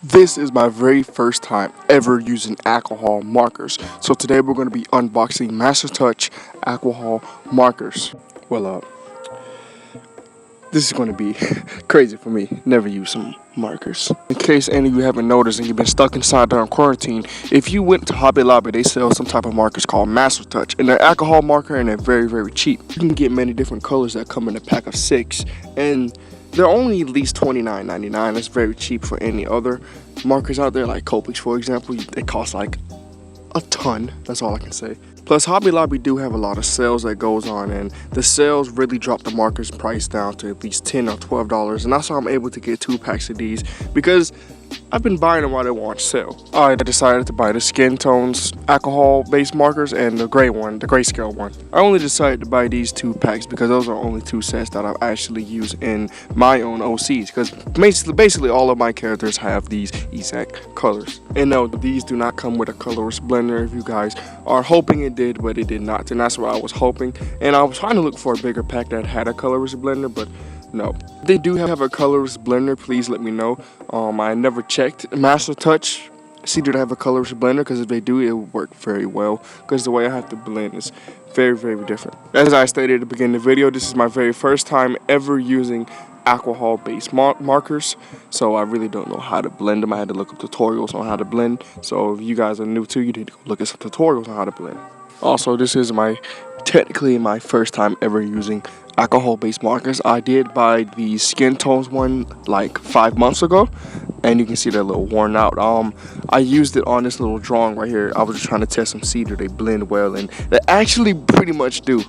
This is my very first time ever using alcohol markers. So today we're going to be unboxing Master Touch alcohol markers. Well, this is going to be crazy for me. Never use some markers. In case any of you haven't noticed and you've been stuck inside during quarantine, if you went to Hobby Lobby, they sell some type of markers called Master Touch. And they're alcohol marker and they're very, very cheap. You can get many different colors that come in a pack of 6. And they're only at least $29.99. That's very cheap for any other markers out there, like Copics, for example. They cost like a ton. That's all I can say. Plus, Hobby Lobby do have a lot of sales that goes on, and the sales really drop the markers price down to at least $10 or $12, and that's how I'm able to get 2 packs of these because I've been buying them while they were on sale. I decided to buy the Skin Tones alcohol-based markers and the gray one, the grayscale one. I only decided to buy these 2 packs because those are only 2 sets that I've actually used in my own OCs. Because basically all of my characters have these exact colors. And no, these do not come with a colorist blender. If you guys are hoping it did, but it did not. And that's what I was hoping. And I was trying to look for a bigger pack that had a colorist blender, but no. If they do have a colorist blender, please let me know. I never checked Master Touch. See, do they have a colorist blender? Because if they do, it will work very well. Because the way I have to blend is very, very different. As I stated at the beginning of the video, this is my very first time ever using alcohol-based markers. So I really don't know how to blend them. I had to look up tutorials on how to blend. So if you guys are new too, you need to look at some tutorials on how to blend. Also, this is technically my first time ever using alcohol-based markers. I did buy the Skin Tones one like 5 months ago, and you can see they're a little worn out. I used it on this little drawing right here. I was just trying to test them, see do they blend well, and they actually pretty much do.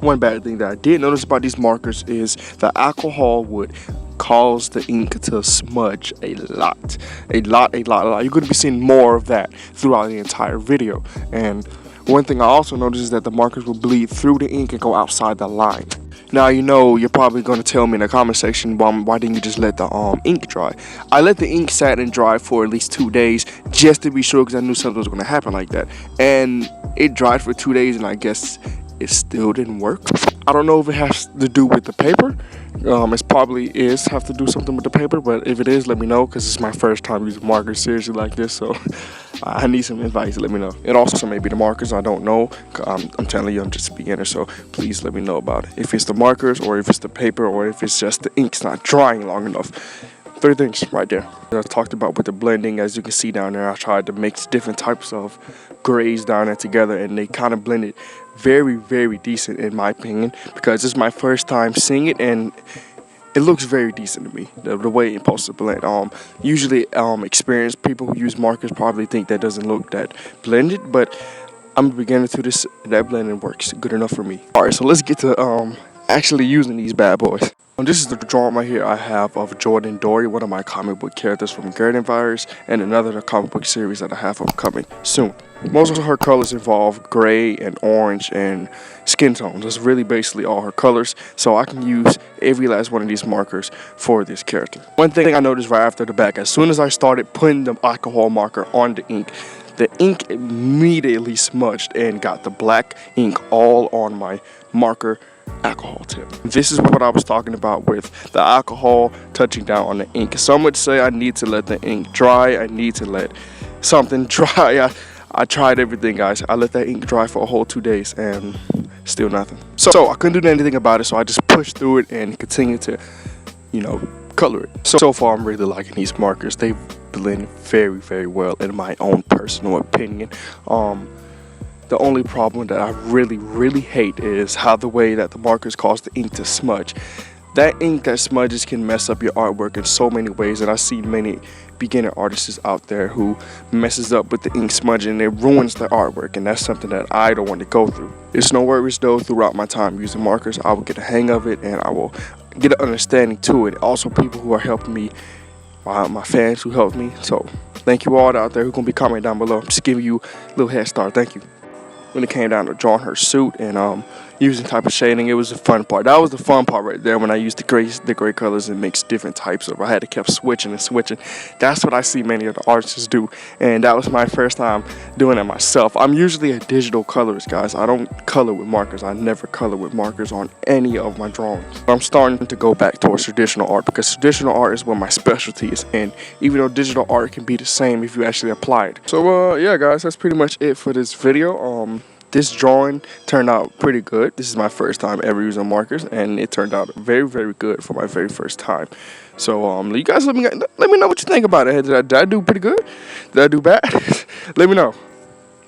One bad thing that I did notice about these markers is the alcohol would cause the ink to smudge a lot. You're going to be seeing more of that throughout the entire video. And one thing I also noticed is that the markers will bleed through the ink and go outside the line. Now, you know, you're probably going to tell me in the comment section, why didn't you just let the ink dry? I let the ink sat and dry for at least 2 days just to be sure, because I knew something was going to happen like that. And it dried for 2 days, and I guess it still didn't work. I don't know if it has to do with the paper. It probably have to do something with the paper, but if it is, let me know, because it's my first time using markers seriously like this, so I need some advice. Let me know. It also may be the markers. I don't know. I'm telling you, I'm just a beginner, so please let me know about it. If it's the markers, or if it's the paper, or if it's just the ink's not drying long enough. 3 things right there. I talked about with the blending. As you can see down there, I tried to mix different types of grays down there together, and they kind of blended very, very decent in my opinion, because this is my first time seeing it, and it looks very decent to me, the way it's supposed to blend. Usually experienced people who use markers probably think that doesn't look that blended, but I'm a beginner to this. That blending works good enough for me. Alright, so let's get to actually using these bad boys. This is the drawing right here I have of Jordan Dory, one of my comic book characters from Garden Virus, and another comic book series that I have upcoming soon. Most of her colors involve gray and orange and skin tones. That's really basically all her colors, so I can use every last one of these markers for this character. One thing I noticed right after the back, as soon as I started putting the alcohol marker on the ink immediately smudged and got the black ink all on my marker alcohol tip. This is what I was talking about with the alcohol touching down on the ink. Some would say I need to let the ink dry. I need to let something dry. I tried everything, guys. I let that ink dry for a whole 2 days and still nothing. So I couldn't do anything about it, so I just pushed through it and continued to, color it. So far, I'm really liking these markers. They blend very, very well in my own personal opinion. The only problem that I really, really hate is how the way that the markers cause the ink to smudge. That ink that smudges can mess up your artwork in so many ways, and I see many beginner artists out there who messes up with the ink smudging and it ruins their artwork, and that's something that I don't want to go through. It's no worries though. Throughout my time using markers, I will get a hang of it and I will get an understanding to it. Also, people who are helping me, my fans who helped me, so thank you all out there who are going to be commenting down below. I'm just giving you a little head start. Thank you. when it came down to drawing her suit and using type of shading. It was the fun part. That was the fun part right there, when I used the gray colors and mix different types of. I had to keep switching and switching. That's what I see many of the artists do, and that was my first time doing it myself. I'm usually a digital colorist, guys. I don't color with markers. I never color with markers on any of my drawings. I'm starting to go back towards traditional art, because traditional art is where my specialty is, and even though digital art can be the same if you actually apply it. So yeah, guys, that's pretty much it for this video. This drawing turned out pretty good. This is my first time ever using markers, and it turned out very, very good for my very first time. So you guys let me know what you think about it. Did I do pretty good? Did I do bad? Let me know.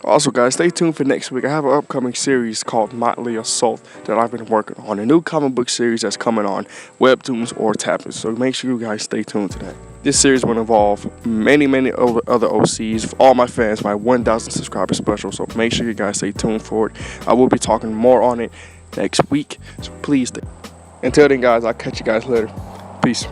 Also, guys, stay tuned for next week. I have an upcoming series called Motley Assault that I've been working on. A new comic book series that's coming on Webtoons or Tappers. So make sure you guys stay tuned to that. This series will involve many other OCs. For all my fans, my 1,000 subscriber special. So make sure you guys stay tuned for it. I will be talking more on it next week. So please stay. Until then, guys, I'll catch you guys later. Peace.